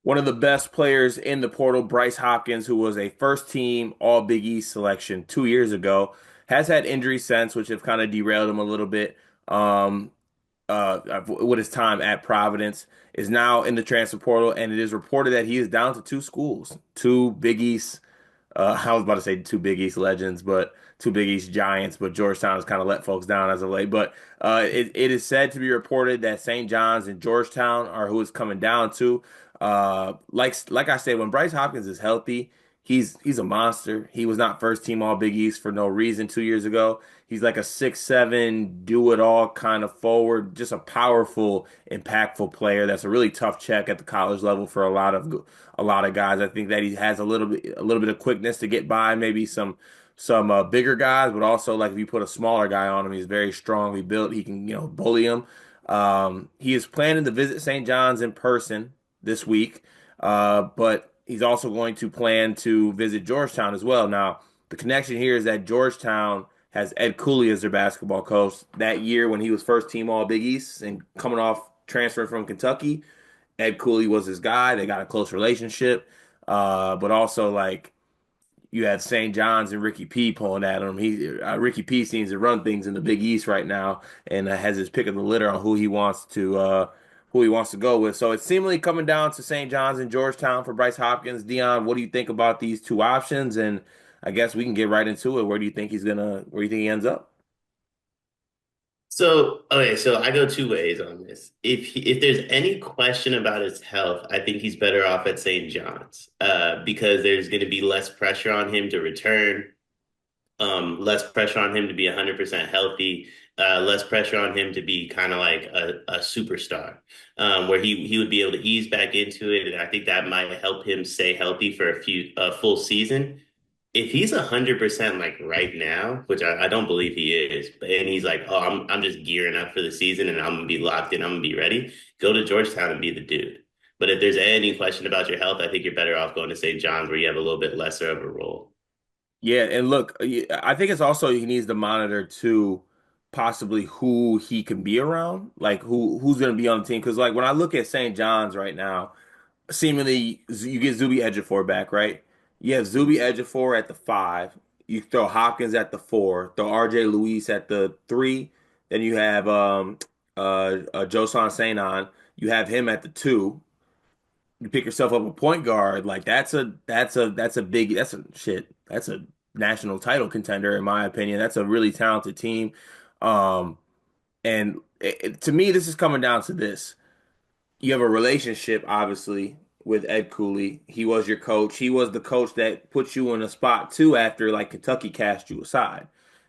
one of the best players in the portal, Bryce Hopkins, who was a first team All Big East selection 2 years ago, has had injuries since, which have kind of derailed him a little bit. Um, with his time at Providence, is now in the transfer portal, and it is reported that he is down to two schools, two Big East. I was about to say two Big East legends, but two Big East giants. But Georgetown has kind of let folks down as of late. But it is said to be reported that St. John's and Georgetown are who it's coming down to. Like I said, when Bryce Hopkins is healthy, he's a monster. He was not first team All Big East for no reason 2 years ago. He's like a 6'7", do it all kind of forward, just a powerful, impactful player. That's a really tough check at the college level for a lot of guys. I think that he has a little bit of quickness to get by maybe some bigger guys, but also like if you put a smaller guy on him, he's very strongly built. He can bully him. He is planning to visit St. John's in person this week, but he's also going to plan to visit Georgetown as well. Now, the connection here is that Georgetown has Ed Cooley as their basketball coach. That year when he was first team All Big East and coming off transferring from Kentucky, Ed Cooley was his guy. They got a close relationship. But also like you had St. John's and Ricky P pulling at him. Ricky P seems to run things in the Big East right now and has his pick of the litter on who he wants to go with. So it's seemingly coming down to St. John's and Georgetown for Bryce Hopkins. Dion, what do you think about these two options? And I guess we can get right into it. Where do you think he ends up? So, okay, so I go two ways on this. If there's any question about his health, I think he's better off at St. John's, because there's going to be less pressure on him to return, less pressure on him to be 100% healthy, less pressure on him to be kind of like a superstar, where he would be able to ease back into it, and I think that might help him stay healthy for a full season. If he's 100% like right now, which I don't believe he is, and he's like, oh, I'm just gearing up for the season and I'm gonna be locked in, I'm gonna be ready, go to Georgetown and be the dude. But if there's any question about your health, I think you're better off going to St. John's where you have a little bit lesser of a role. Yeah, and look, I think it's also he needs to monitor too, possibly who he can be around, like who's going to be on the team. Because like when I look at St. John's right now, seemingly you get Zuby Ejiofor back, right? You have Zuby Ejiofor at the five. You throw Hopkins at the four. Throw RJ Luis at the three. Then you have Josan Saint-On. You have him at the two. You pick yourself up a point guard, like that's a national title contender in my opinion. That's a really talented team. Um, and to me, this is coming down to this. You have a relationship, obviously, with Ed Cooley. He was your coach. He was the coach that put you in a spot too after like Kentucky cast you aside.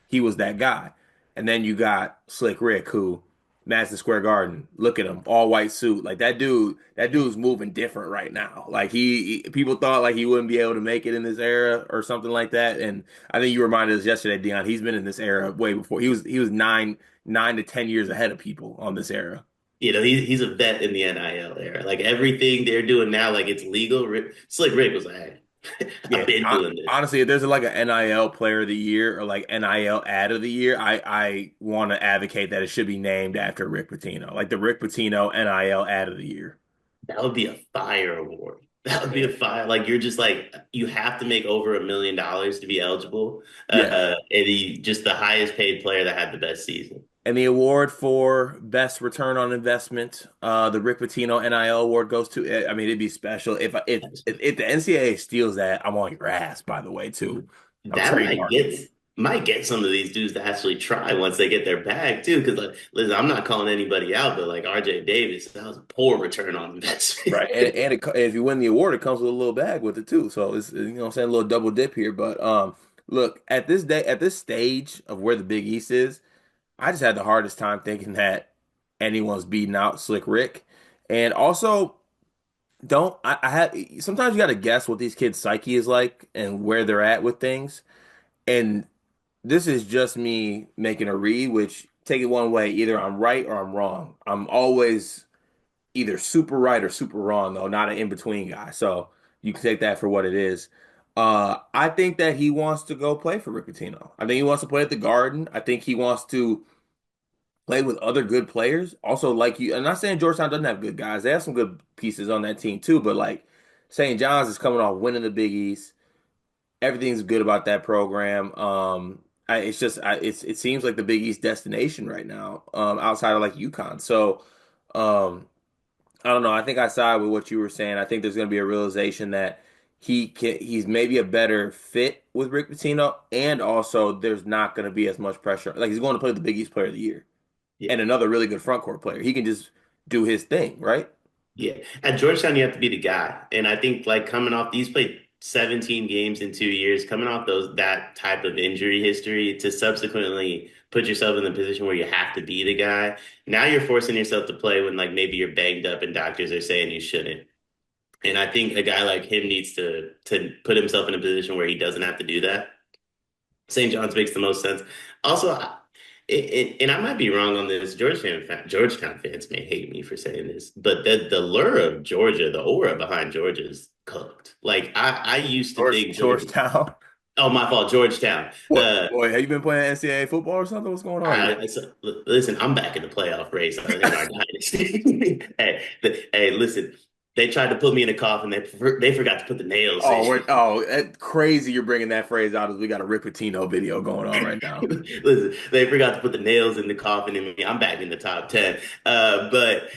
He was that guy. And then you got Slick Rick, who Madison Square Garden. Look at him, all white suit. Like that dude's moving different right now. Like people thought like he wouldn't be able to make it in this era or something like that. And I think you reminded us yesterday, Dion. He's been in this era way before. He was nine to 10 years ahead of people on this era. He's a vet in the NIL era. Like everything they're doing now, like it's legal. Slick Rick was like, hey, Yeah, I've been doing this. honestly, if there's like an NIL player of the year or like NIL ad of the year, I want to advocate that it should be named after Rick Pitino, like the Rick Pitino NIL ad of the year. That would be a fire award. That would be a Yeah. fire. Like you're just like you have to make over $1 million to be eligible, Yeah. and just the highest paid player that had the best season. And the award for best return on investment, the Rick Pitino NIL award goes to. I mean, it'd be special if the NCAA steals that. I'm on your ass, by the way, too. I'm That trademarking it. might get some of these dudes to actually try once they get their bag too. Because like, listen, I'm not calling anybody out, but like RJ Davis, that was a poor return on investment. Right, if you win the award, it comes with a little bag with it too. So it's what I'm saying, a little double dip here. But look at this stage of where the Big East is, I just had the hardest time thinking that anyone's beating out Slick Rick, and also don't I had sometimes you got to guess what these kids' psyche is like and where they're at with things, and this is just me making a read, which take it one way, either I'm right or I'm wrong. I'm always either super right or super wrong though, not an in-between guy. So you can take that for what it is. I think that he wants to go play for Rick Pitino. I think he wants to play at the Garden. I think he wants to play with other good players. Also, like you, I'm not saying Georgetown doesn't have good guys. They have some good pieces on that team too, but like St. John's is coming off winning the Big East. Everything's good about that program. It's just, it seems like the Big East destination right now, outside of like UConn. So, um, I don't know. I think I side with what you were saying. I think there's going to be a realization that he's maybe a better fit with Rick Pitino, and also there's not going to be as much pressure. Like he's going to play the Big East Player of the Year Yeah. and another really good front court player. He can just do his thing, right? Yeah. At Georgetown, you have to be the guy. And I think like coming off these played 17 games in 2 years, coming off that type of injury history to subsequently put yourself in the position where you have to be the guy. Now you're forcing yourself to play when like maybe you're banged up and doctors are saying you shouldn't. And I think a guy like him needs to put himself in a position where he doesn't have to do that. St. John's makes the most sense. Also, and I might be wrong on this. Georgetown fans may hate me for saying this, but the lure of Georgia, the aura behind Georgia is cooked. Like I used to think Georgia. Georgetown. Oh, my fault, Georgetown. What, boy, have you been playing NCAA football or something? What's going on? Listen, I'm back in the playoff race in our dynasty. Hey, listen, they tried to put me in a coffin. They forgot to put the nails in. Crazy you're bringing that phrase out as we got a Rick Pitino video going on right now. Listen, they forgot to put the nails in the coffin and me. I'm back in the top 10. But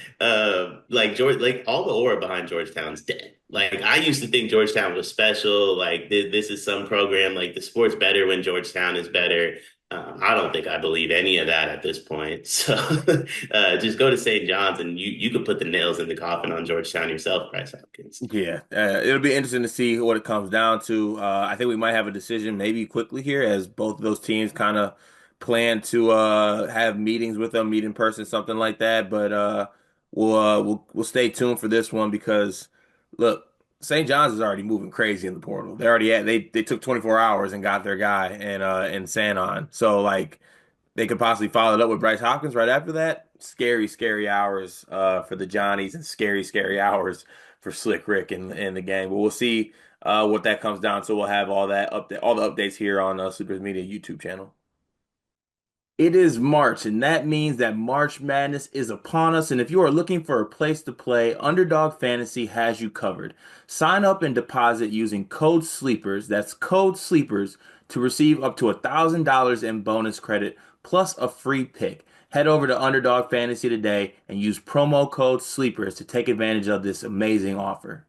like George, like all the aura behind Georgetown's dead. Like I used to think Georgetown was special. Like this is some program. Like the sport's better when Georgetown is better. I don't think I believe any of that at this point. So just go to St. John's and you could put the nails in the coffin on Georgetown yourself, Bryce Hopkins. Yeah, it'll be interesting to see what it comes down to. I think we might have a decision maybe quickly here, as both of those teams kind of plan to have meetings with them, meet in person, something like that. But we'll stay tuned for this one because look, St. John's is already moving crazy in the portal. They took 24 hours and got their guy in Sanon. So like. They could possibly follow it up with Bryce Hopkins right after that. Scary, scary hours for the Johnnies and scary, scary hours for Slick Rick and the gang. But we'll see what that comes down to. We'll have all the updates here on Sleepers Media YouTube channel. It is March, and that means that March Madness is upon us. And if you are looking for a place to play, Underdog Fantasy has you covered. Sign up and deposit using code SLEEPERS, that's code SLEEPERS, to receive up to $1,000 in bonus credit plus a free pick. Head over to Underdog Fantasy today and use promo code SLEEPERS to take advantage of this amazing offer.